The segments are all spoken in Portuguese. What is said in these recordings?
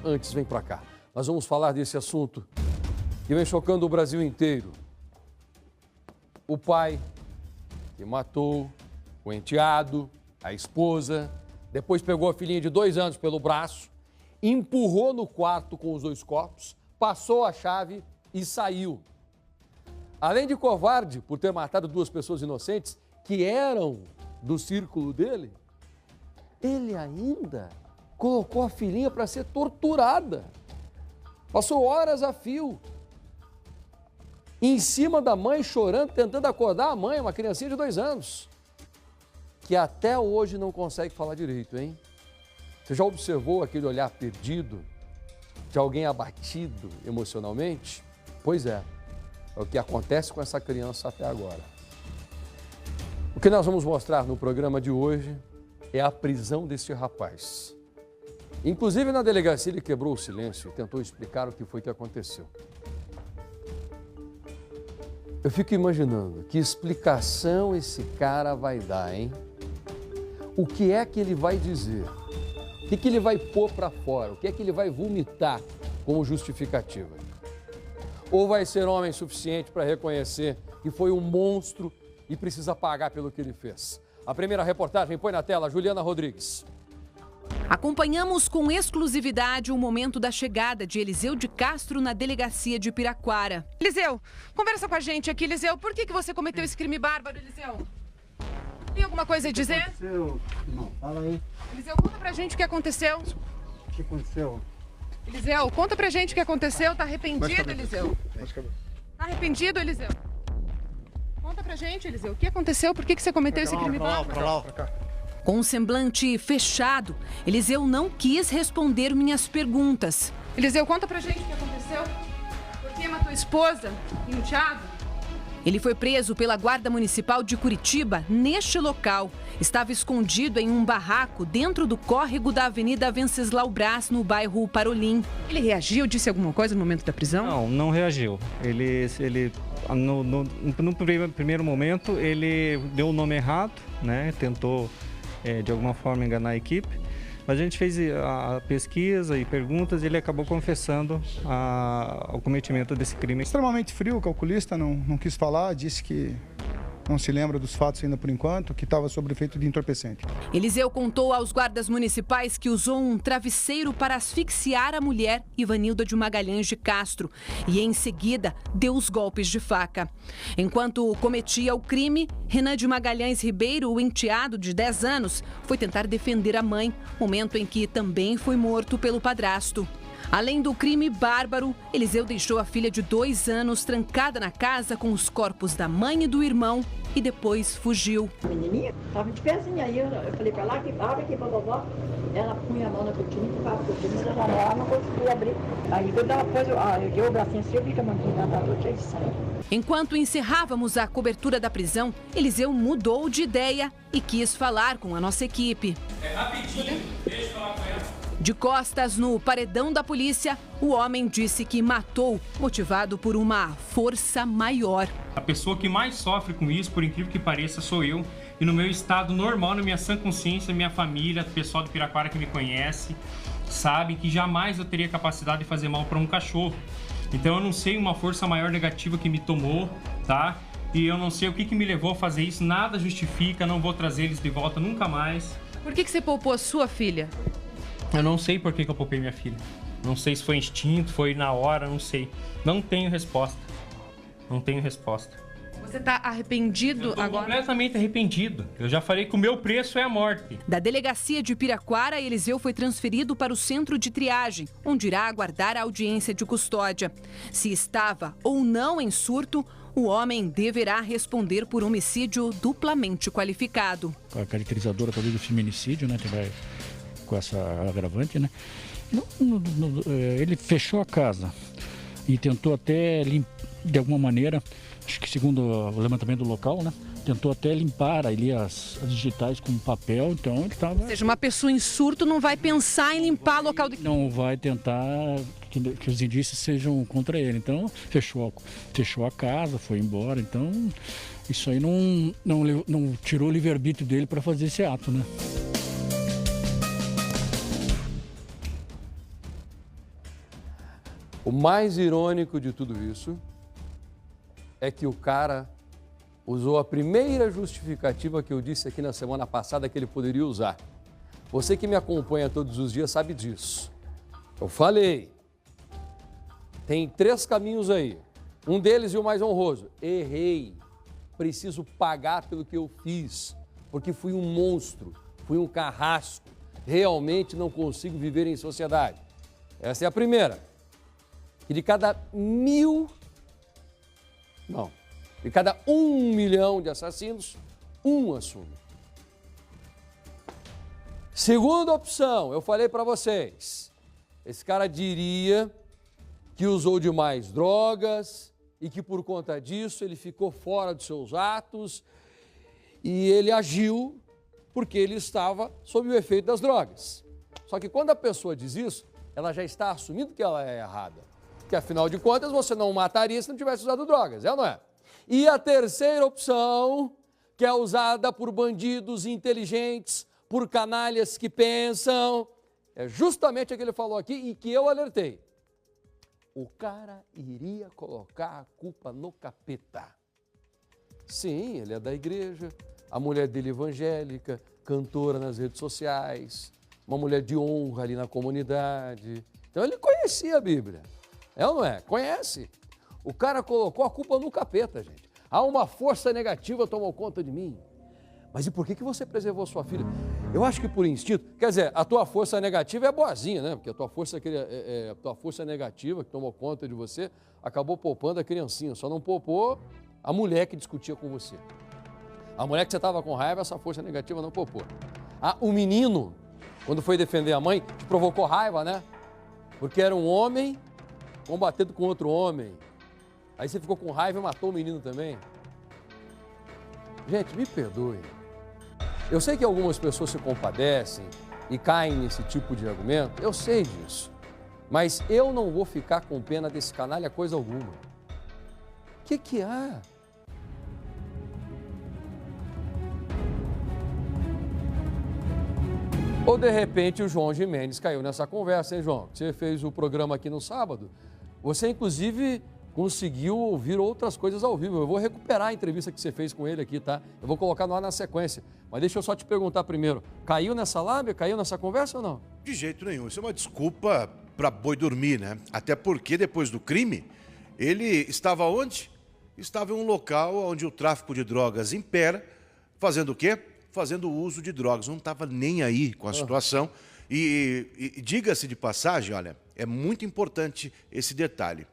Antes, vem para cá. Nós vamos falar desse assunto que vem chocando o Brasil inteiro. O pai que matou o enteado, a esposa, depois pegou a filhinha de 2 anos pelo braço, empurrou no quarto com os 2 corpos, passou a chave e saiu. Além de covarde por ter matado 2 pessoas inocentes que eram do círculo dele, ele ainda colocou a filhinha para ser torturada. Passou horas a fio. Em cima da mãe, chorando, tentando acordar a mãe, uma criancinha de 2 anos. Que até hoje não consegue falar direito, hein? Você já observou aquele olhar perdido de alguém abatido emocionalmente? Pois é o que acontece com essa criança até agora. O que nós vamos mostrar no programa de hoje é a prisão desse rapaz. Inclusive, na delegacia, ele quebrou o silêncio e tentou explicar o que foi que aconteceu. Eu fico imaginando que explicação esse cara vai dar, hein? O que é que ele vai dizer? O que ele vai pôr para fora? O que é que ele vai vomitar como justificativa? Ou vai ser homem suficiente para reconhecer que foi um monstro e precisa pagar pelo que ele fez? A primeira reportagem põe na tela Juliana Rodrigues. Acompanhamos com exclusividade o momento da chegada de Eliseu de Castro na delegacia de Piraquara. Eliseu, conversa com a gente aqui, Eliseu. Por que você cometeu esse crime bárbaro, Eliseu? Tem alguma coisa a dizer? Aconteceu? Não, fala aí. Eliseu, conta pra gente o que aconteceu. O que aconteceu? Eliseu, conta pra gente o que aconteceu. Tá arrependido, Eliseu? Tá arrependido, Eliseu? Conta pra gente, Eliseu. O que aconteceu? Por que você cometeu esse crime bárbaro? Pra lá, pra cá. Com um semblante fechado, Eliseu não quis responder minhas perguntas. Eliseu, conta pra gente o que aconteceu. Por que matou a esposa e o enteado? Ele foi preso pela Guarda Municipal de Curitiba neste local. Estava escondido em um barraco dentro do córrego da Avenida Venceslau Braz, no bairro Parolim. Ele reagiu, disse alguma coisa no momento da prisão? Não reagiu. No primeiro momento, ele deu o nome errado, né? Tentou de alguma forma enganar a equipe, mas a gente fez a pesquisa e perguntas e ele acabou confessando o cometimento desse crime. Extremamente frio, calculista, não quis falar, disse que não se lembra dos fatos ainda por enquanto, que estava sob efeito de entorpecente. Eliseu contou aos guardas municipais que usou um travesseiro para asfixiar a mulher Ivanilda de Magalhães de Castro e, em seguida, deu os golpes de faca. Enquanto cometia o crime, Renan de Magalhães Ribeiro, o enteado de 10 anos, foi tentar defender a mãe, momento em que também foi morto pelo padrasto. Além do crime bárbaro, Eliseu deixou a filha de 2 anos trancada na casa com os corpos da mãe e do irmão e depois fugiu. A menininha estava de pezinha aí, eu falei para lá, que abre aqui para vovó. Ela punha a mão na cortina e ficava a cortina, se ela não conseguia abrir. Aí quando ela pôs, eu dei o bracinho assim, eu vi que a manguinha da noite aí sai. Enquanto encerrávamos a cobertura da prisão, Eliseu mudou de ideia e quis falar com a nossa equipe. Rapidinho, deixa eu falar com ela. De costas no paredão da polícia, o homem disse que matou, motivado por uma força maior. A pessoa que mais sofre com isso, por incrível que pareça, sou eu. E no meu estado normal, na minha sã consciência, minha família, o pessoal do Piraquara que me conhece, sabe que jamais eu teria capacidade de fazer mal para um cachorro. Então eu não sei uma força maior negativa que me tomou, tá? E eu não sei o que me levou a fazer isso, nada justifica, não vou trazer eles de volta nunca mais. Por que você poupou a sua filha? Eu não sei por que eu poupei minha filha. Não sei se foi instinto, foi na hora, não sei. Não tenho resposta. Não tenho resposta. Você está arrependido eu tô agora? Completamente arrependido. Eu já falei que o meu preço é a morte. Da delegacia de Piraquara, Eliseu foi transferido para o centro de triagem, onde irá aguardar a audiência de custódia. Se estava ou não em surto, o homem deverá responder por homicídio duplamente qualificado. A caracterizadora talvez do feminicídio, né, que vai com essa agravante, né? Ele fechou a casa e tentou até, de alguma maneira, acho que segundo o levantamento do local, né? Tentou até limpar ali as digitais com papel, então ele estava... Ou seja, uma pessoa em surto não vai pensar em limpar o local do... Não vai tentar que os indícios sejam contra ele, então fechou a casa, foi embora, então isso aí não tirou o livre-arbítrio dele para fazer esse ato, né? O mais irônico de tudo isso é que o cara usou a primeira justificativa que eu disse aqui na semana passada que ele poderia usar. Você que me acompanha todos os dias sabe disso. Eu falei, tem 3 caminhos aí. Um deles e o mais honroso. Errei. Preciso pagar pelo que eu fiz, porque fui um monstro, fui um carrasco. Realmente não consigo viver em sociedade. Essa é a primeira. E de cada 1 milhão de assassinos, 1 assume. Segunda opção, eu falei para vocês, esse cara diria que usou demais drogas e que por conta disso ele ficou fora dos seus atos e ele agiu porque ele estava sob o efeito das drogas. Só que quando a pessoa diz isso, ela já está assumindo que ela é errada. Que afinal de contas você não mataria se não tivesse usado drogas, é ou não é? E a terceira opção, que é usada por bandidos inteligentes, por canalhas que pensam, é justamente a que ele falou aqui e que eu alertei. O cara iria colocar a culpa no capeta. Sim, ele é da igreja, a mulher dele evangélica, cantora nas redes sociais, uma mulher de honra ali na comunidade. Então ele conhecia a Bíblia, é ou não é? Conhece. O cara colocou a culpa no capeta, gente. Há uma força negativa tomou conta de mim. Mas e por que você preservou sua filha? Eu acho que por instinto. Quer dizer, a tua força negativa é boazinha, né? Porque a tua força negativa que tomou conta de você acabou poupando a criancinha. Só não poupou a mulher que discutia com você. A mulher que você estava com raiva, essa força negativa não poupou. O menino, quando foi defender a mãe, te provocou raiva, né? Porque era um homem combatendo com outro homem. Aí você ficou com raiva e matou o menino também. Gente, me perdoe. Eu sei que algumas pessoas se compadecem e caem nesse tipo de argumento, eu sei disso. Mas eu não vou ficar com pena desse canalha coisa alguma. O que há? Ou de repente o João Gimenez caiu nessa conversa, hein, João? Você fez o programa aqui no sábado. Você, inclusive, conseguiu ouvir outras coisas ao vivo. Eu vou recuperar a entrevista que você fez com ele aqui, tá? Eu vou colocar no ar na sequência. Mas deixa eu só te perguntar primeiro. Caiu nessa lábia? Caiu nessa conversa ou não? De jeito nenhum. Isso é uma desculpa para boi dormir, né? Até porque depois do crime, ele estava onde? Estava em um local onde o tráfico de drogas impera, fazendo o quê? Fazendo uso de drogas. Não estava nem aí com a situação. E diga-se de passagem, olha, é muito importante esse detalhe.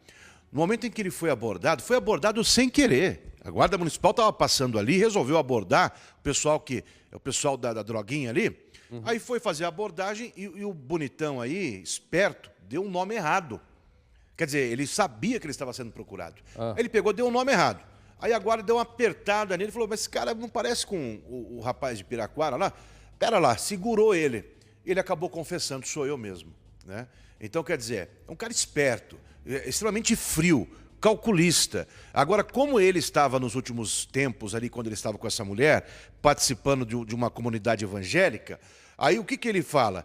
No momento em que ele foi abordado sem querer. A Guarda Municipal estava passando ali, resolveu abordar o pessoal da droguinha ali. Aí foi fazer a abordagem e o bonitão aí, esperto, deu um nome errado. Quer dizer, ele sabia que ele estava sendo procurado. Ele pegou, deu um nome errado. Aí a guarda deu uma apertada nele e falou, mas esse cara não parece com o rapaz de Piraquara lá? Pera lá, segurou ele. Ele acabou confessando, sou eu mesmo, né? Então, quer dizer, é um cara esperto, extremamente frio, calculista. Agora, como ele estava nos últimos tempos ali, quando ele estava com essa mulher, participando de uma comunidade evangélica, aí o que ele fala?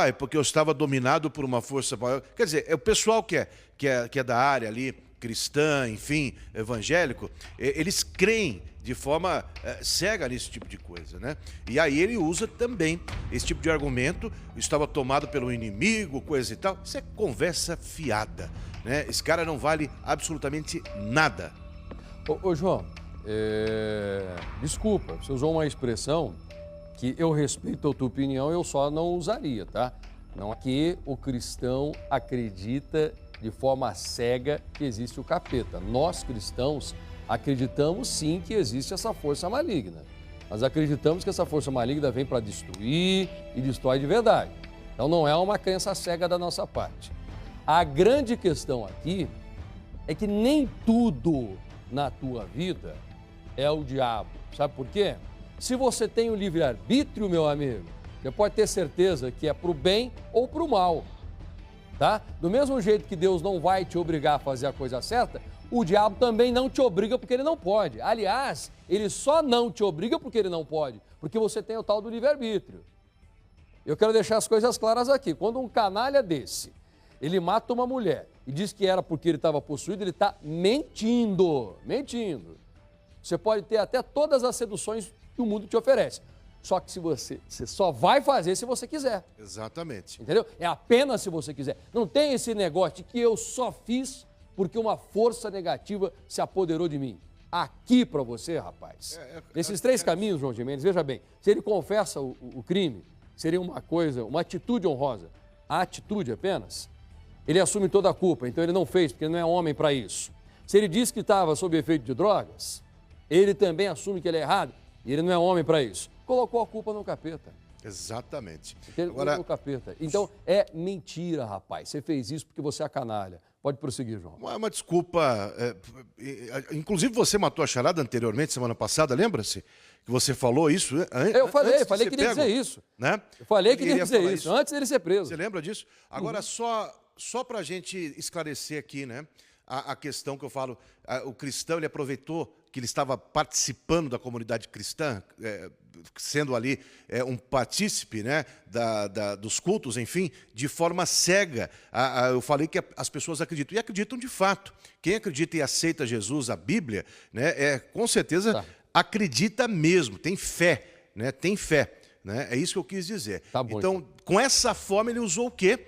É porque eu estava dominado por uma força maior. Quer dizer, é o pessoal que é da área ali, cristã, enfim, evangélico, eles creem de forma cega nesse tipo de coisa, né? E aí ele usa também esse tipo de argumento, estava tomado pelo inimigo, coisa e tal. Isso é conversa fiada, né? Esse cara não vale absolutamente nada. Ô João, desculpa, você usou uma expressão que eu respeito a tua opinião, eu só não usaria, tá? Não é que o cristão acredita de forma cega que existe o capeta. Nós, cristãos, acreditamos sim que existe essa força maligna. Nós acreditamos que essa força maligna vem para destruir e destrói de verdade. Então não é uma crença cega da nossa parte. A grande questão aqui é que nem tudo na tua vida é o diabo. Sabe por quê? Se você tem o livre-arbítrio, meu amigo, você pode ter certeza que é para o bem ou para o mal. Tá? Do mesmo jeito que Deus não vai te obrigar a fazer a coisa certa, o diabo também não te obriga porque ele não pode. Aliás, ele só não te obriga porque ele não pode, porque você tem o tal do livre-arbítrio. Eu quero deixar as coisas claras aqui. Quando um canalha desse ele mata uma mulher e diz que era porque ele estava possuído, ele está mentindo. Mentindo. Você pode ter até todas as seduções que o mundo te oferece. Só que você só vai fazer se você quiser. Exatamente. Entendeu? É apenas se você quiser. Não tem esse negócio de que eu só fiz porque uma força negativa se apoderou de mim. Aqui para você, rapaz. Nesses 3 caminhos, João Gimenez, veja bem, se ele confessa o crime, seria uma atitude honrosa. A atitude apenas, ele assume toda a culpa, então ele não fez, porque ele não é homem para isso. Se ele diz que estava sob efeito de drogas, ele também assume que ele é errado, e ele não é homem para isso. Colocou a culpa no capeta. Exatamente. Agora... no capeta. Então, é mentira, rapaz. Você fez isso porque você é canalha. Pode prosseguir, João. Uma desculpa. Inclusive, você matou a charada anteriormente, semana passada, lembra-se? Que você falou isso. Eu falei que ele ia dizer isso. Né? Eu falei que ele ia dizer isso, antes dele ser preso. Você lembra disso? Agora, só para a gente esclarecer aqui, né? A questão que eu falo, o cristão, ele aproveitou que ele estava participando da comunidade cristã, sendo ali um partícipe, né, dos cultos, enfim, de forma cega. Eu falei que as pessoas acreditam, e acreditam de fato. Quem acredita e aceita Jesus, a Bíblia, né, com certeza acredita mesmo, tem fé, né, tem fé. Né? É isso que eu quis dizer. Tá bom, então, com essa forma, ele usou o quê?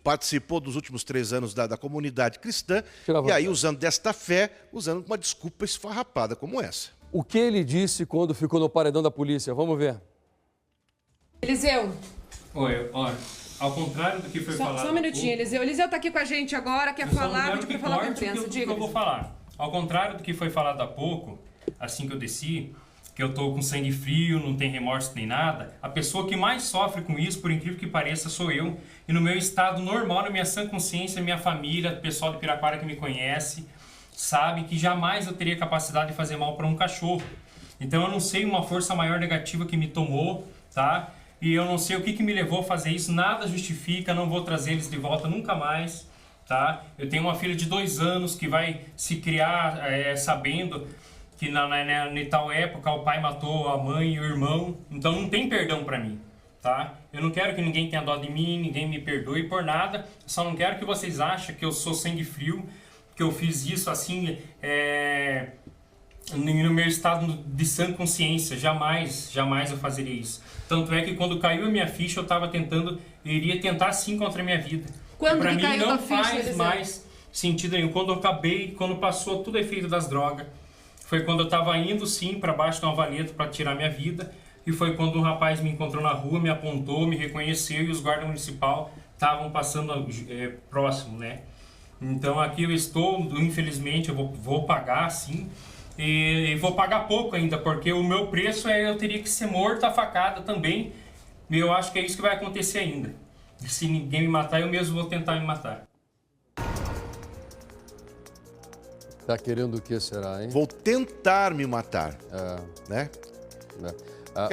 Participou dos últimos 3 anos da comunidade cristã, e aí, usando desta fé, usando uma desculpa esfarrapada como essa. O que ele disse quando ficou no paredão da polícia? Vamos ver. Eliseu. Oi, olha, ao contrário do que foi falado... Só um minutinho, Eliseu. Eliseu está aqui com a gente agora, quer falar, pediu para falar com a imprensa. Diga, eu vou falar. Ao contrário do que foi falado há pouco, assim que eu desci, que eu tô com sangue frio, não tem remorso nem nada, a pessoa que mais sofre com isso, por incrível que pareça, sou eu. E no meu estado normal, na minha sã consciência, minha família, o pessoal de Piraquara que me conhece, sabe que jamais eu teria capacidade de fazer mal para um cachorro. Então eu não sei uma força maior negativa que me tomou, tá? E eu não sei o que me levou a fazer isso, nada justifica, não vou trazer eles de volta nunca mais, tá? Eu tenho uma filha de 2 anos que vai se criar sabendo que na tal época o pai matou a mãe e o irmão, então não tem perdão para mim, tá? Eu não quero que ninguém tenha dó de mim, ninguém me perdoe por nada, só não quero que vocês achem que eu sou sangue frio, que eu fiz isso assim, no meu estado de sã consciência, jamais eu fazeria isso. Tanto é que quando caiu a minha ficha, eu iria tentar sim contra a minha vida. Quando para que mim caiu não a ficha, faz Eliseu? mais sentido nenhum. Quando passou tudo efeito das drogas, foi quando eu estava indo sim para baixo de uma valeta para tirar minha vida, e foi quando um rapaz me encontrou na rua, me apontou, me reconheceu, e os guardas municipais estavam passando próximo, né? Então aqui eu estou, infelizmente, eu vou pagar sim, e vou pagar pouco ainda, porque o meu preço eu teria que ser morto a facada também, e eu acho que é isso que vai acontecer ainda. Se ninguém me matar, eu mesmo vou tentar me matar. Tá querendo o que será, hein? Vou tentar me matar, né?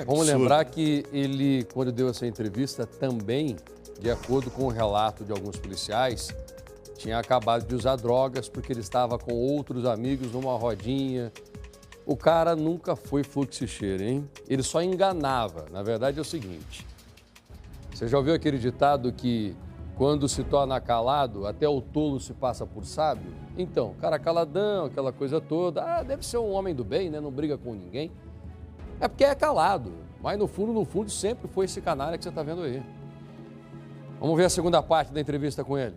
Vamos lembrar que ele, quando deu essa entrevista, também, de acordo com o relato de alguns policiais, tinha acabado de usar drogas porque ele estava com outros amigos numa rodinha. O cara nunca foi fluxicheiro, hein? Ele só enganava. Na verdade é o seguinte, você já ouviu aquele ditado que quando se torna calado, até o tolo se passa por sábio? Então, cara caladão, aquela coisa toda, deve ser um homem do bem, né? Não briga com ninguém. É porque é calado, mas no fundo, sempre foi esse canalha que você está vendo aí. Vamos ver a segunda parte da entrevista com ele.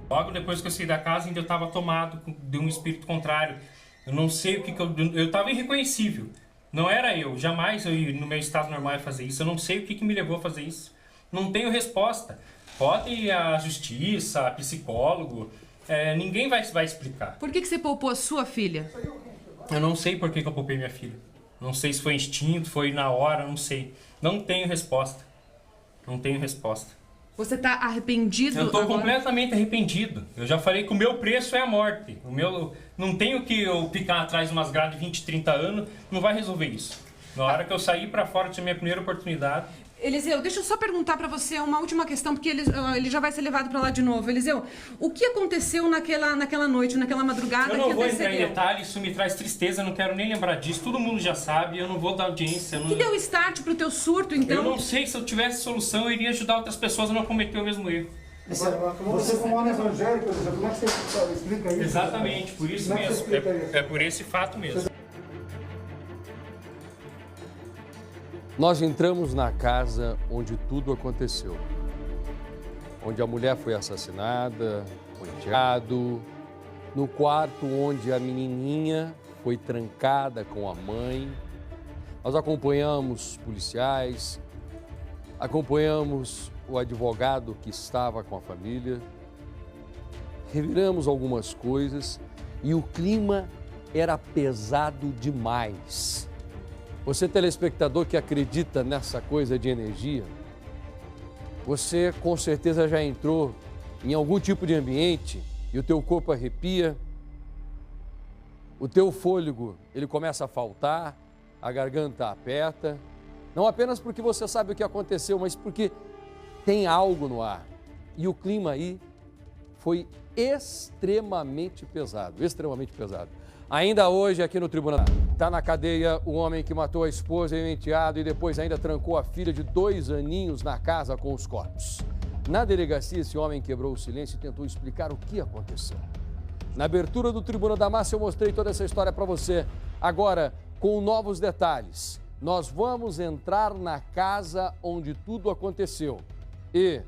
Logo depois que eu saí da casa, ainda eu estava tomado de um espírito contrário. Eu não sei o que eu estava irreconhecível. Não era eu, jamais eu no meu estado normal ia fazer isso. Eu não sei o que me levou a fazer isso. Não tenho resposta. Pode ir à justiça, a psicólogo, ninguém vai explicar. Por que você poupou a sua filha? Eu não sei por que eu poupei minha filha. Não sei se foi instinto, foi na hora, não sei. Não tenho resposta. Não tenho resposta. Você está arrependido? Eu estou agora? completamente arrependido. Eu já falei que o meu preço é a morte. Não tenho que eu ficar atrás de umas grades de 20, 30 anos, não vai resolver isso. Na hora que eu sair para fora, tinha minha primeira oportunidade. Eliseu, deixa eu só perguntar para você uma última questão, porque ele já vai ser levado para lá de novo. Eliseu, o que aconteceu naquela noite, naquela madrugada que antecedeu? Eu não vou entrar em detalhes, isso me traz tristeza, eu não quero nem lembrar disso. Todo mundo já sabe, eu não vou dar audiência. O que deu start pro teu surto, então? Eu não sei, se eu tivesse solução, eu iria ajudar outras pessoas a não cometer o mesmo erro. Você como homem evangélico, como é que você explica isso? Exatamente, por isso mesmo. É por esse fato mesmo. Nós entramos na casa onde tudo aconteceu. Onde a mulher foi assassinada, foi enteado, no quarto onde a menininha foi trancada com a mãe. Nós acompanhamos policiais, acompanhamos o advogado que estava com a família, reviramos algumas coisas e o clima era pesado demais. Você, telespectador que acredita nessa coisa de energia, você com certeza já entrou em algum tipo de ambiente e o teu corpo arrepia, o teu fôlego ele começa a faltar, a garganta aperta, não apenas porque você sabe o que aconteceu, mas porque tem algo no ar. E o clima aí foi extremamente pesado, extremamente pesado. Ainda hoje, aqui no tribunal, está na cadeia o homem que matou a esposa e o enteado e depois ainda trancou a filha de 2 aninhos na casa com os corpos. Na delegacia, esse homem quebrou o silêncio e tentou explicar o que aconteceu. Na abertura do Tribuna da Massa, eu mostrei toda essa história para você. Agora, com novos detalhes, nós vamos entrar na casa onde tudo aconteceu. E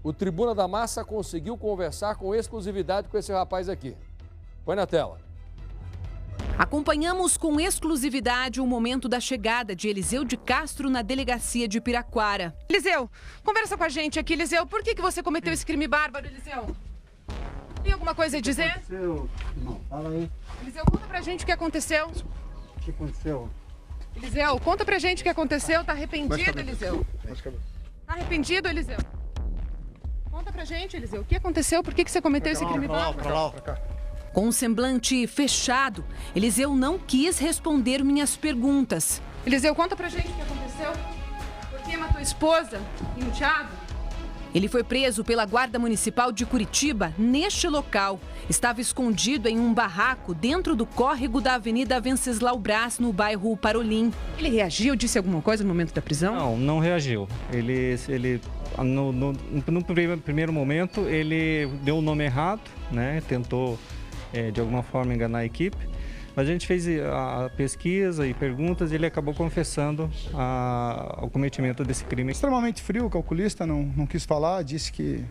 o Tribuna da Massa conseguiu conversar com exclusividade com esse rapaz aqui. Põe na tela. Acompanhamos com exclusividade o momento da chegada de Eliseu de Castro na delegacia de Piraquara. Eliseu, conversa com a gente aqui, Eliseu. Por que você cometeu esse crime bárbaro, Eliseu? Tem alguma coisa a dizer? Não, fala aí. Eliseu, conta pra gente o que aconteceu. O que aconteceu? Eliseu, conta pra gente o que aconteceu. Tá arrependido, Eliseu? Tá arrependido, Eliseu? Conta pra gente, Eliseu. O que aconteceu? Por que você cometeu esse crime bárbaro? Com um semblante fechado, Eliseu não quis responder minhas perguntas. Eliseu, conta pra gente o que aconteceu. Por que matou a esposa e o enteado? Ele foi preso pela Guarda Municipal de Curitiba neste local. Estava escondido em um barraco dentro do córrego da Avenida Venceslau Braz, no bairro Parolim. Ele reagiu, disse alguma coisa no momento da prisão? Não reagiu. No primeiro momento, ele deu o nome errado, né? Tentou de alguma forma enganar a equipe, mas a gente fez a pesquisa e perguntas e ele acabou confessando o cometimento desse crime. Extremamente frio, calculista, não quis falar, disse que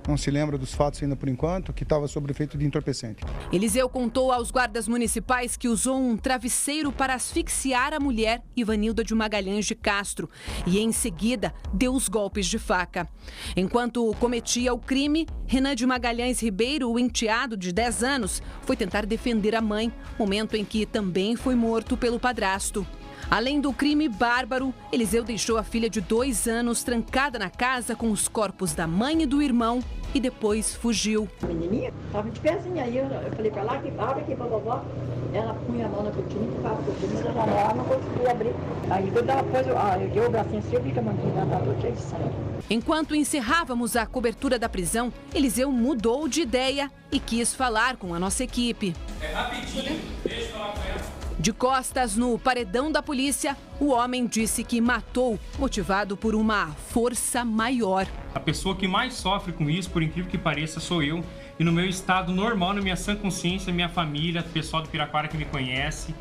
não se lembra dos fatos ainda por enquanto, que estava sob efeito de entorpecente. Eliseu contou aos guardas municipais que usou um travesseiro para asfixiar a mulher Ivanilda de Magalhães de Castro e, em seguida, deu os golpes de faca. Enquanto cometia o crime, Renan de Magalhães Ribeiro, o enteado de 10 anos, foi tentar defender a mãe, momento em que também foi morto pelo padrasto. Além do crime bárbaro, Eliseu deixou a filha de 2 anos trancada na casa com os corpos da mãe e do irmão e depois fugiu. A menininha estava de pezinha aí, eu falei para lá que abre aqui para vovó. Ela punha a mão na cortina e ficava cortina da janela, não conseguia abrir. Aí quando ela pôs, eu dei o bracinho assim, eu vi que a manguinha estava cheia de sangue. Enquanto encerrávamos a cobertura da prisão, Eliseu mudou de ideia e quis falar com a nossa equipe. Rapidinho, deixa eu falar com ela. De costas no paredão da polícia, o homem disse que matou, motivado por uma força maior. A pessoa que mais sofre com isso, por incrível que pareça, sou eu. E no meu estado normal, na minha sã consciência, minha família, o pessoal do Piraquara que me conhece,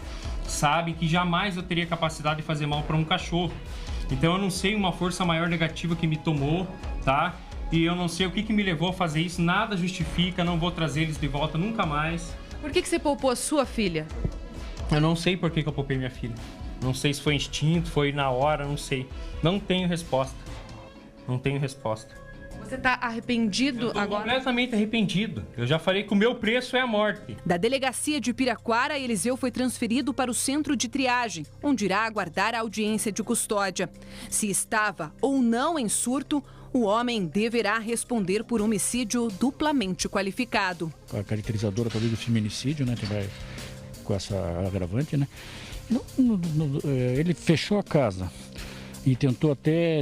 sabe que jamais eu teria capacidade de fazer mal para um cachorro. Então eu não sei uma força maior negativa que me tomou, tá? E eu não sei o que me levou a fazer isso, nada justifica, não vou trazer eles de volta nunca mais. Por que você poupou a sua filha? Eu não sei por que eu poupei minha filha. Não sei se foi instinto, foi na hora, não sei. Não tenho resposta. Não tenho resposta. Você tá arrependido agora? Completamente arrependido. Eu já falei que o meu preço é a morte. Da delegacia de Piraquara, Eliseu foi transferido para o centro de triagem, onde irá aguardar a audiência de custódia. Se estava ou não em surto, o homem deverá responder por homicídio duplamente qualificado. A caracterizadora talvez do feminicídio, né? Com essa agravante, né? Ele fechou a casa e tentou até,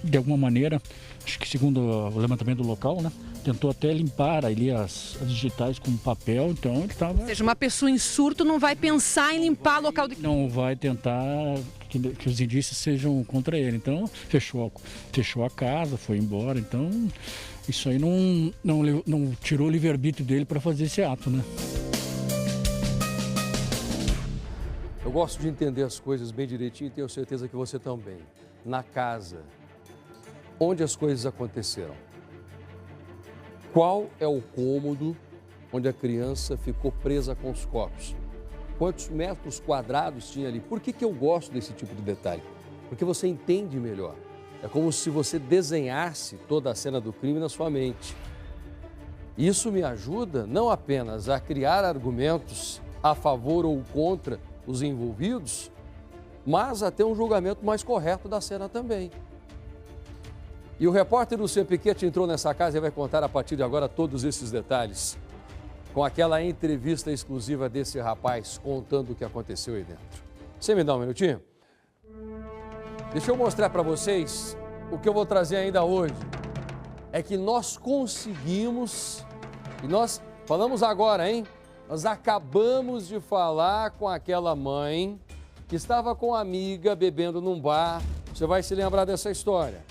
de alguma maneira, acho que segundo o levantamento do local, né? Tentou até limpar ali as digitais com papel, então ele estava... Ou seja, uma pessoa em surto não vai pensar em limpar o local do... Não vai tentar que os indícios sejam contra ele, então fechou a casa, foi embora, então Isso aí não tirou o livre-arbítrio dele para fazer esse ato, né? Eu gosto de entender as coisas bem direitinho e tenho certeza que você também. Na casa, onde as coisas aconteceram. Qual é o cômodo onde a criança ficou presa com os copos? Quantos metros quadrados tinha ali? Por que eu gosto desse tipo de detalhe? Porque você entende melhor. É como se você desenhasse toda a cena do crime na sua mente. Isso me ajuda não apenas a criar argumentos a favor ou contra os envolvidos, mas a ter um julgamento mais correto da cena também. E o repórter Luciano Piquete entrou nessa casa e vai contar a partir de agora todos esses detalhes, com aquela entrevista exclusiva desse rapaz contando o que aconteceu aí dentro. Você me dá um minutinho? Deixa eu mostrar para vocês o que eu vou trazer ainda hoje. É que nós conseguimos, e nós falamos agora, hein? Nós acabamos de falar com aquela mãe que estava com a amiga bebendo num bar. Você vai se lembrar dessa história.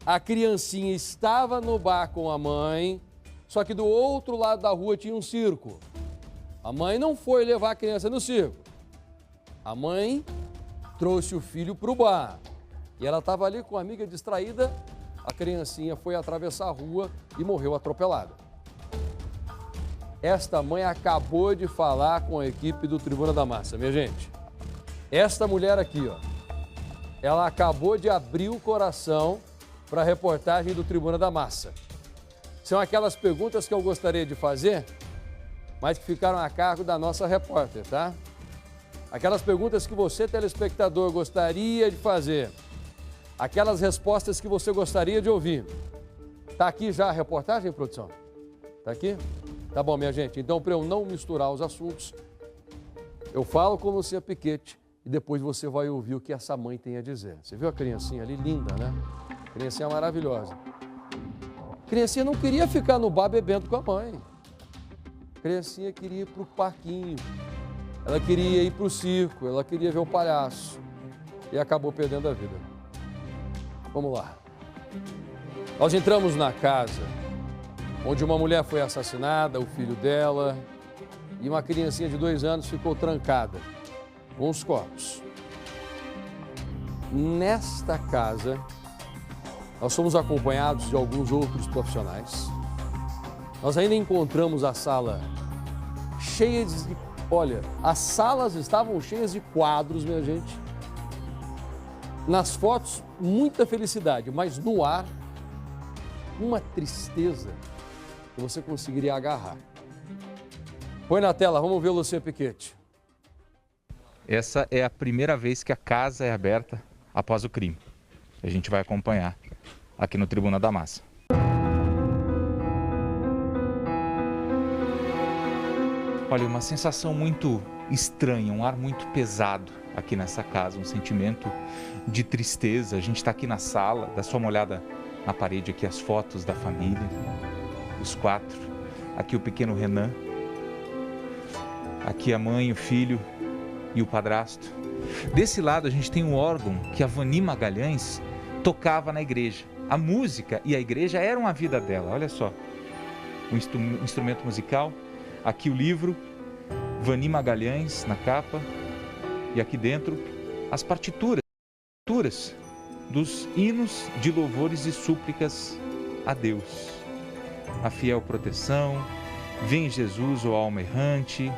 A criancinha estava no bar com a mãe, só que do outro lado da rua tinha um circo. A mãe não foi levar a criança no circo. A mãe trouxe o filho para o bar. E ela estava ali com a amiga distraída. A criancinha foi atravessar a rua e morreu atropelada. Esta mãe acabou de falar com a equipe do Tribuna da Massa, minha gente. Esta mulher aqui, ó, ela acabou de abrir o coração para a reportagem do Tribuna da Massa. São aquelas perguntas que eu gostaria de fazer, mas que ficaram a cargo da nossa repórter, tá? Aquelas perguntas que você, telespectador, gostaria de fazer. Aquelas respostas que você gostaria de ouvir. Tá aqui já a reportagem, produção? Tá aqui? Tá bom, minha gente. Então, para eu não misturar os assuntos, eu falo com você, Piquete, e depois você vai ouvir o que essa mãe tem a dizer. Você viu a criancinha ali? Linda, né? Criancinha maravilhosa. A criancinha não queria ficar no bar bebendo com a mãe. A criancinha queria ir para o parquinho. Ela queria ir para o circo. Ela queria ver o palhaço. E acabou perdendo a vida. Vamos lá. Nós entramos na casa onde uma mulher foi assassinada, o filho dela, e uma criancinha de 2 anos ficou trancada com os corpos. Nesta casa, nós fomos acompanhados de alguns outros profissionais. Nós ainda encontramos a sala cheia de... Olha, as salas estavam cheias de quadros, minha gente. Nas fotos, muita felicidade, mas no ar, uma tristeza que você conseguiria agarrar. Põe na tela, vamos ver o Luciano Piquete. Essa é a primeira vez que a casa é aberta após o crime. A gente vai acompanhar aqui no Tribuna da Massa. Olha, uma sensação muito estranha, um ar muito pesado aqui nessa casa, um sentimento de tristeza. A gente está aqui na sala, dá só uma olhada na parede aqui, as fotos da família, os 4. Aqui o pequeno Renan, aqui a mãe, o filho e o padrasto. Desse lado a gente tem um órgão que a Vani Magalhães tocava na igreja. A música e a igreja eram a vida dela, olha só. O instrumento musical, aqui o livro, Vani Magalhães na capa, e aqui dentro as partituras dos hinos de louvores e súplicas a Deus. A fiel proteção, Vem Jesus, ó alma errante,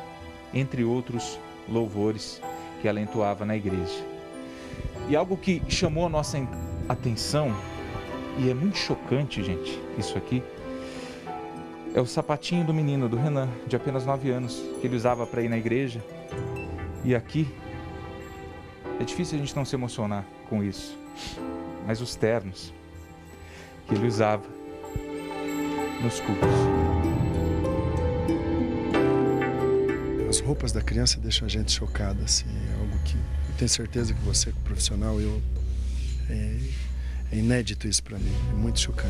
entre outros louvores que ela entoava na igreja. E algo que chamou a nossa atenção, e é muito chocante, gente, isso aqui, é o sapatinho do menino, do Renan, de apenas 9 anos, que ele usava para ir na igreja. E aqui, é difícil a gente não se emocionar com isso, mas os ternos que ele usava nos cultos. As roupas da criança deixam a gente chocada, assim, é algo que eu tenho certeza que você, como profissional, é inédito isso para mim, é muito chocante.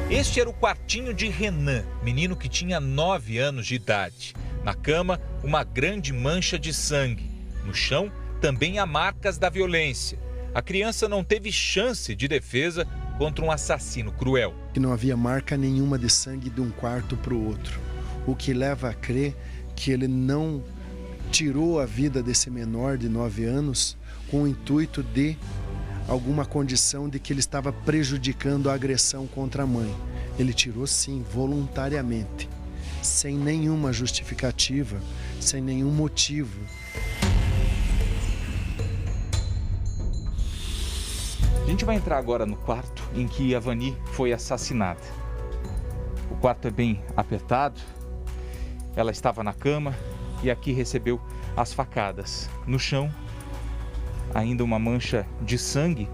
Este era o quartinho de Renan, menino que tinha 9 anos de idade. Na cama, uma grande mancha de sangue. No chão, também há marcas da violência. A criança não teve chance de defesa contra um assassino cruel. Que não havia marca nenhuma de sangue de um quarto para o outro, o que leva a crer que ele não tirou a vida desse menor de 9 anos com o intuito de alguma condição de que ele estava prejudicando a agressão contra a mãe. Ele tirou sim, voluntariamente, sem nenhuma justificativa, sem nenhum motivo. A gente vai entrar agora no quarto em que a Vani foi assassinada. O quarto é bem apertado, ela estava na cama e aqui recebeu as facadas. No chão, ainda uma mancha de sangue.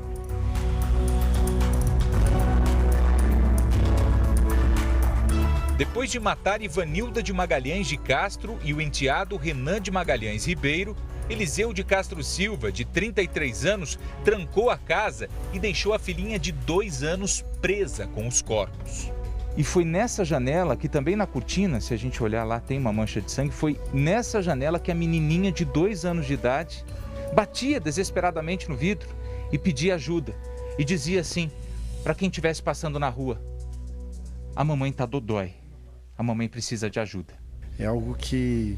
Depois de matar Ivanilda de Magalhães de Castro e o enteado Renan de Magalhães Ribeiro, Eliseu de Castro Silva, de 33 anos, trancou a casa e deixou a filhinha de 2 anos presa com os corpos. E foi nessa janela, que também na cortina, se a gente olhar lá tem uma mancha de sangue, foi nessa janela que a menininha de 2 anos de idade batia desesperadamente no vidro e pedia ajuda. E dizia assim, para quem estivesse passando na rua: a mamãe tá dodói, a mamãe precisa de ajuda. É algo que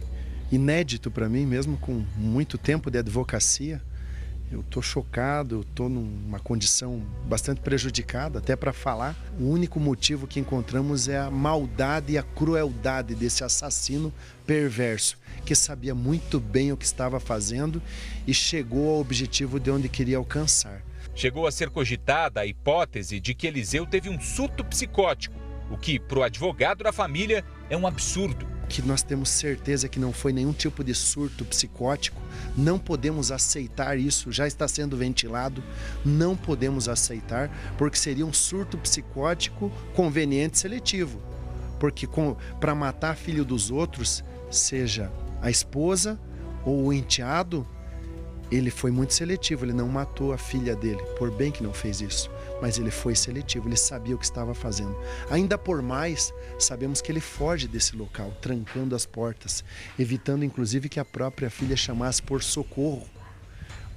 inédito para mim, mesmo com muito tempo de advocacia. Eu estou chocado, eu estou numa condição bastante prejudicada, até para falar. O único motivo que encontramos é a maldade e a crueldade desse assassino perverso, que sabia muito bem o que estava fazendo e chegou ao objetivo de onde queria alcançar. Chegou a ser cogitada a hipótese de que Eliseu teve um surto psicótico, o que, para o advogado da família, é um absurdo. Que nós temos certeza que não foi nenhum tipo de surto psicótico, não podemos aceitar isso, já está sendo ventilado, não podemos aceitar, porque seria um surto psicótico conveniente seletivo, porque para matar filho dos outros, seja a esposa ou o enteado, ele foi muito seletivo, ele não matou a filha dele, por bem que não fez isso, mas ele foi seletivo, ele sabia o que estava fazendo. Ainda por mais, sabemos que ele foge desse local, trancando as portas, evitando inclusive que a própria filha chamasse por socorro.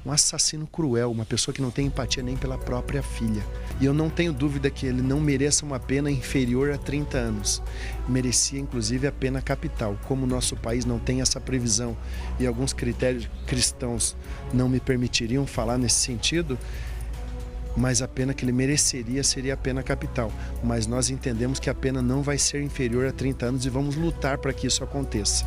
Um assassino cruel, uma pessoa que não tem empatia nem pela própria filha. E eu não tenho dúvida que ele não mereça uma pena inferior a 30 anos. Merecia inclusive a pena capital. Como o nosso país não tem essa previsão e alguns critérios cristãos não me permitiriam falar nesse sentido, mas a pena que ele mereceria seria a pena capital. Mas nós entendemos que a pena não vai ser inferior a 30 anos e vamos lutar para que isso aconteça.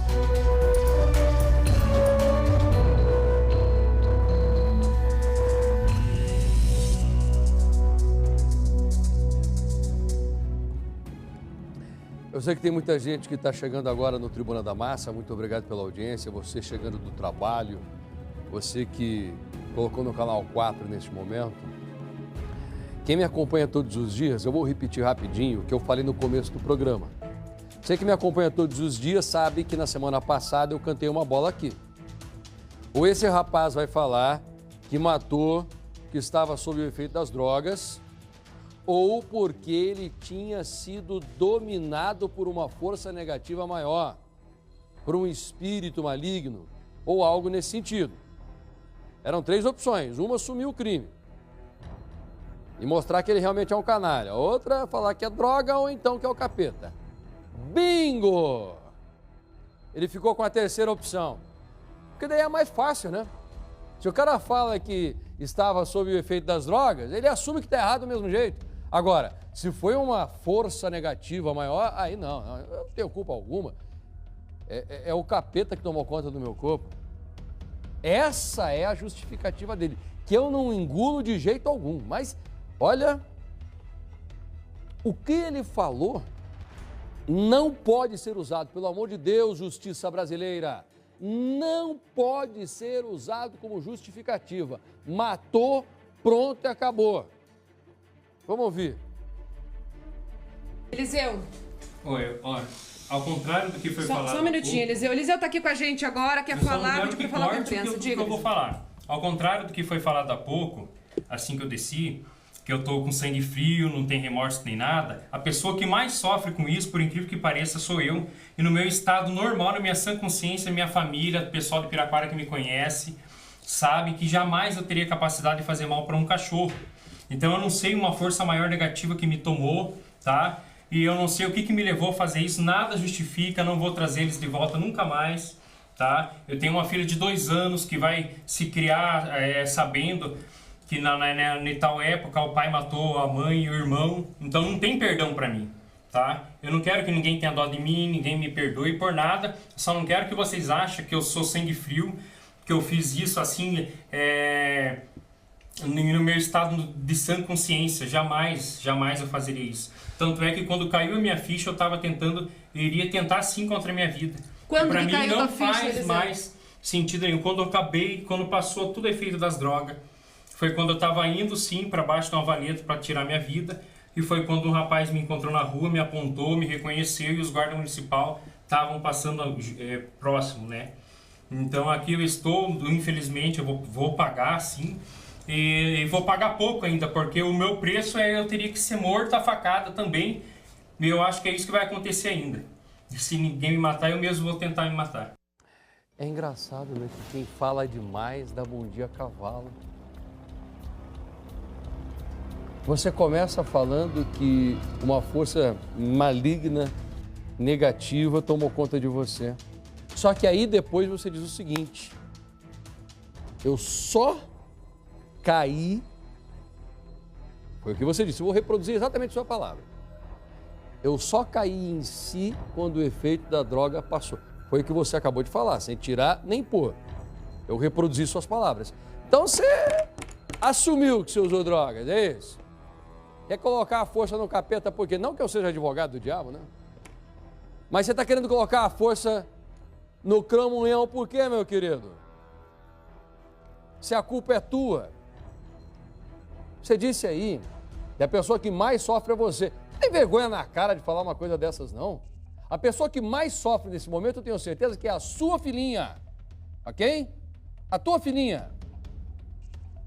Eu sei que tem muita gente que está chegando agora no Tribuna da Massa. Muito obrigado pela audiência. Você chegando do trabalho, você que colocou no canal 4 neste momento. Quem me acompanha todos os dias, eu vou repetir rapidinho o que eu falei no começo do programa. Você que me acompanha todos os dias sabe que na semana passada eu cantei uma bola aqui. Ou esse rapaz vai falar que matou, que estava sob o efeito das drogas, ou porque ele tinha sido dominado por uma força negativa maior, por um espírito maligno, ou algo nesse sentido. Eram 3 opções. Uma, assumir o crime e mostrar que ele realmente é um canalha. Outra, falar que é droga ou então que é o capeta. Bingo! Ele ficou com a terceira opção. Porque daí é mais fácil, né? Se o cara fala que estava sob o efeito das drogas, ele assume que está errado do mesmo jeito. Agora, se foi uma força negativa maior, aí não, eu não tenho culpa alguma. É o capeta que tomou conta do meu corpo. Essa é a justificativa dele, que eu não engulo de jeito algum. Mas, olha, o que ele falou não pode ser usado, pelo amor de Deus, justiça brasileira, não pode ser usado como justificativa. Matou, pronto e acabou. Vamos ouvir. Eliseu. Oi, olha, ao contrário do que foi falado... Só um minutinho, Eliseu. Eliseu tá aqui com a gente agora, quer falar, pediu pra falar com a imprensa. Diga. Eu vou falar. Ao contrário do que foi falado há pouco, assim que eu desci, que eu tô com sangue frio, não tem remorso nem nada, a pessoa que mais sofre com isso, por incrível que pareça, sou eu. E no meu estado normal, na minha sã consciência, minha família, o pessoal de Piraquara que me conhece, sabe que jamais eu teria capacidade de fazer mal para um cachorro. Então eu não sei uma força maior negativa que me tomou, tá? E eu não sei o que me levou a fazer isso, nada justifica, não vou trazer eles de volta nunca mais, tá? Eu tenho uma filha de 2 anos que vai se criar sabendo que na tal época o pai matou a mãe e o irmão, então não tem perdão pra mim, tá? Eu não quero que ninguém tenha dó de mim, ninguém me perdoe por nada, só não quero que vocês achem que eu sou sangue frio, que eu fiz isso assim, no meu estado de sã consciência, jamais eu fazeria isso. Tanto é que quando caiu a minha ficha, eu iria tentar sim contra a minha vida. Quando pra que mim caiu não a ficha, faz Eliseu? mais sentido nenhum. Quando passou todo o efeito das drogas, foi quando eu estava indo sim para baixo de uma valeta para tirar minha vida, e foi quando um rapaz me encontrou na rua, me apontou, me reconheceu, e os guardas municipais estavam passando próximo, né? Então aqui eu estou, infelizmente, eu vou pagar sim, e vou pagar pouco ainda, porque o meu preço eu teria que ser morto a facada também, e eu acho que é isso que vai acontecer ainda. Se ninguém me matar, eu mesmo vou tentar me matar. É engraçado, né? Que quem fala demais dá bom dia a cavalo. Você começa falando que uma força maligna, negativa, tomou conta de você. Só que aí depois você diz o seguinte: eu só caí, foi o que você disse, eu vou reproduzir exatamente a sua palavra. Eu só caí em si quando o efeito da droga passou. Foi o que você acabou de falar, sem tirar nem pôr. Eu reproduzi suas palavras. Então você assumiu que você usou drogas, é isso? Quer colocar a força no capeta porque não que eu seja advogado do diabo, né? Mas você está querendo colocar a força no cramunhão por quê, meu querido? Se a culpa é tua. Você disse aí que a pessoa que mais sofre é você. Não tem vergonha na cara de falar uma coisa dessas, não? A pessoa que mais sofre nesse momento, eu tenho certeza que é a sua filhinha, ok? A tua filhinha.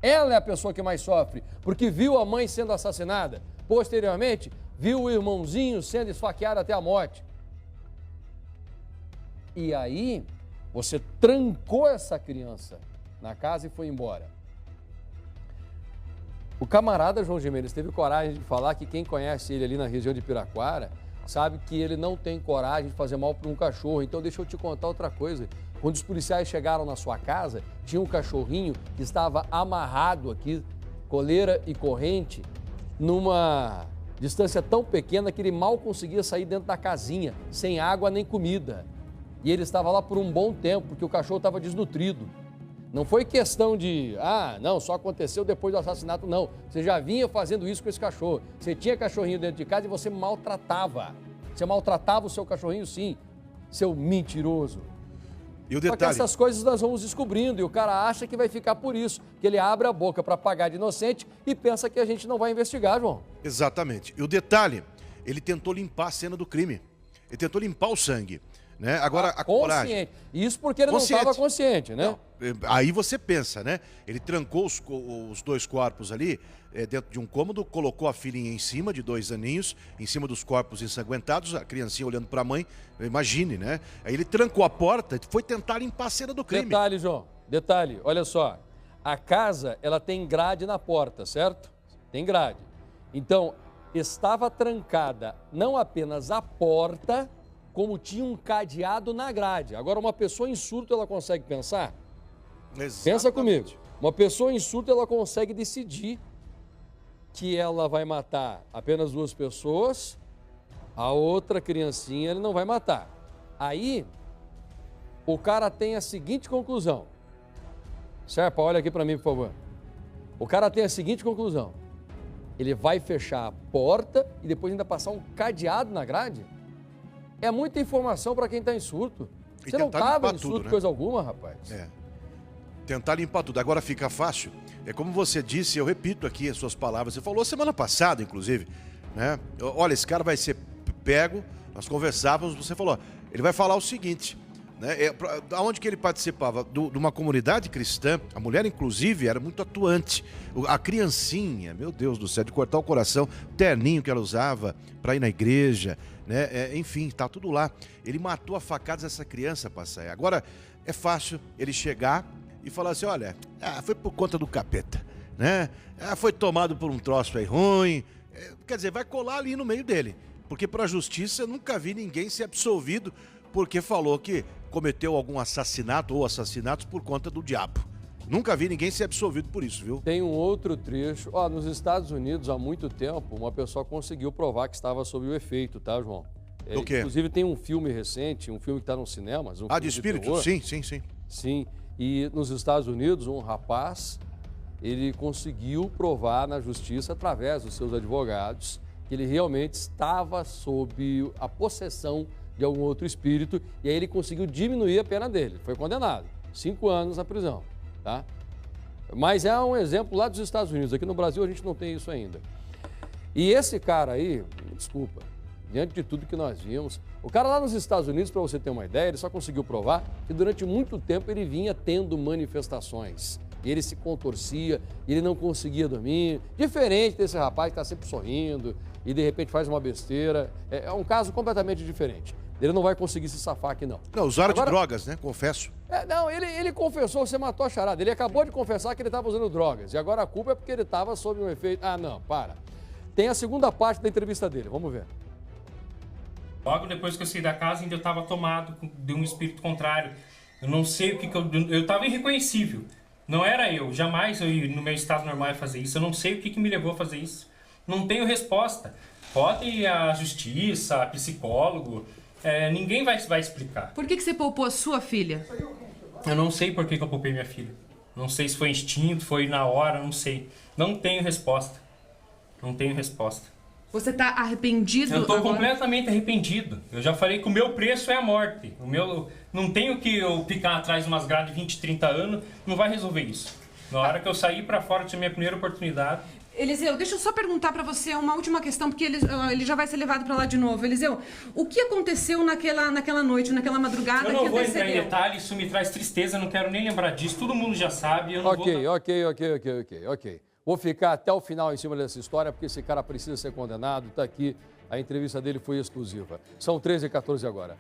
Ela é a pessoa que mais sofre, porque viu a mãe sendo assassinada. Posteriormente, viu o irmãozinho sendo esfaqueado até a morte. E aí, você trancou essa criança na casa e foi embora. O camarada João Gimenez teve coragem de falar que quem conhece ele ali na região de Piraquara sabe que ele não tem coragem de fazer mal para um cachorro. Então deixa eu te contar outra coisa. Quando os policiais chegaram na sua casa, tinha um cachorrinho que estava amarrado aqui, coleira e corrente, numa distância tão pequena que ele mal conseguia sair dentro da casinha, sem água nem comida. E ele estava lá por um bom tempo, porque o cachorro estava desnutrido. Não foi questão de, não, só aconteceu depois do assassinato, não. Você já vinha fazendo isso com esse cachorro. Você tinha cachorrinho dentro de casa e você maltratava. Você maltratava o seu cachorrinho, sim, seu mentiroso. E o detalhe... Só que essas coisas nós vamos descobrindo e o cara acha que vai ficar por isso, que ele abre a boca para pagar de inocente e pensa que a gente não vai investigar, João. Exatamente. E o detalhe, ele tentou limpar a cena do crime. Ele tentou limpar o sangue. Né? Agora, a coragem. Isso porque ele não estava consciente, né? Não. Aí você pensa, né? Ele trancou os 2 corpos ali dentro de um cômodo, colocou a filhinha em cima de 2 aninhos, em cima dos corpos ensanguentados, a criancinha olhando para a mãe, imagine, né? Aí ele trancou a porta e foi tentar limpar a cena do crime. Detalhe, João, detalhe, olha só, a casa, ela tem grade na porta, certo? Tem grade. Então, estava trancada não apenas a porta, como tinha um cadeado na grade. Agora, uma pessoa em surto, ela consegue pensar? Exatamente. Pensa comigo. Uma pessoa em surto, ela consegue decidir que ela vai matar apenas 2 pessoas, a outra criancinha ele não vai matar. Aí, o cara tem a seguinte conclusão. Serpa, olha aqui para mim, por favor. O cara tem a seguinte conclusão. Ele vai fechar a porta e depois ainda passar um cadeado na grade? É muita informação para quem está em surto. Você não estava em surto, né? Coisa alguma, rapaz. Tentar limpar tudo. Agora fica fácil. É como você disse, eu repito aqui as suas palavras. Você falou semana passada, inclusive, né? Olha, esse cara vai ser pego. Nós conversávamos, você falou, ele vai falar o seguinte, né? Aonde que ele participava? De uma comunidade cristã. A mulher, inclusive, era muito atuante. A criancinha, meu Deus do céu, de cortar o coração, o terninho que ela usava para ir na igreja, né? Enfim, tá tudo lá. Ele matou a facadas essa criança, Passaia. Agora, é fácil ele chegar e falar assim, olha, foi por conta do capeta. né? Foi tomado por um troço aí ruim. Quer dizer, vai colar ali no meio dele. Porque para a justiça eu nunca vi ninguém ser absolvido porque falou que cometeu algum assassinato ou assassinatos por conta do diabo. Nunca vi ninguém ser absolvido por isso, viu? Tem um outro trecho. Nos Estados Unidos, há muito tempo, uma pessoa conseguiu provar que estava sob o efeito, tá, João? Do quê? Inclusive tem um filme recente, um filme que está nos cinemas. De espírito? Sim. Sim. E nos Estados Unidos, um rapaz, ele conseguiu provar na justiça, através dos seus advogados, que ele realmente estava sob a possessão de algum outro espírito, e aí ele conseguiu diminuir a pena dele. Foi condenado. 5 anos na prisão, tá? Mas é um exemplo lá dos Estados Unidos. Aqui no Brasil a gente não tem isso ainda. E esse cara aí, desculpa, diante de tudo que nós vimos, o cara lá nos Estados Unidos, para você ter uma ideia, ele só conseguiu provar que durante muito tempo ele vinha tendo manifestações. Ele se contorcia, ele não conseguia dormir. Diferente desse rapaz que está sempre sorrindo e de repente faz uma besteira. É um caso completamente diferente. Ele não vai conseguir se safar aqui, não. Não, usuário de drogas, né? Confesso. Ele confessou, você matou a charada. Ele acabou de confessar que ele estava usando drogas. E agora a culpa é porque ele estava sob um efeito... Não, para. Tem a segunda parte da entrevista dele, vamos ver. Logo depois que eu saí da casa, ainda eu estava tomado de um espírito contrário. Eu não sei o que eu estava irreconhecível. Não era eu. Jamais eu, no meu estado normal, ia fazer isso. Eu não sei o que me levou a fazer isso. Não tenho resposta. Pode ir à justiça, a psicólogo. Ninguém vai explicar. Por que você poupou a sua filha? Eu não sei por que eu poupei minha filha. Não sei se foi instinto, foi na hora, não sei. Não tenho resposta. Não tenho resposta. Você tá arrependido? Eu tô agora? completamente arrependido. Eu já falei que o meu preço é a morte. Não tenho que eu ficar atrás de umas grades de 20, 30 anos, não vai resolver isso. Na hora que eu sair pra fora, que é a minha primeira oportunidade... Eliseu, deixa eu só perguntar pra você uma última questão, porque ele já vai ser levado pra lá de novo. Eliseu, o que aconteceu naquela noite, naquela madrugada? Eu não vou entrar em detalhes, isso me traz tristeza, não quero nem lembrar disso. Todo mundo já sabe, eu não vou... Ok. Vou ficar até o final em cima dessa história, porque esse cara precisa ser condenado. Tá aqui, a entrevista dele foi exclusiva. São 13h14 agora.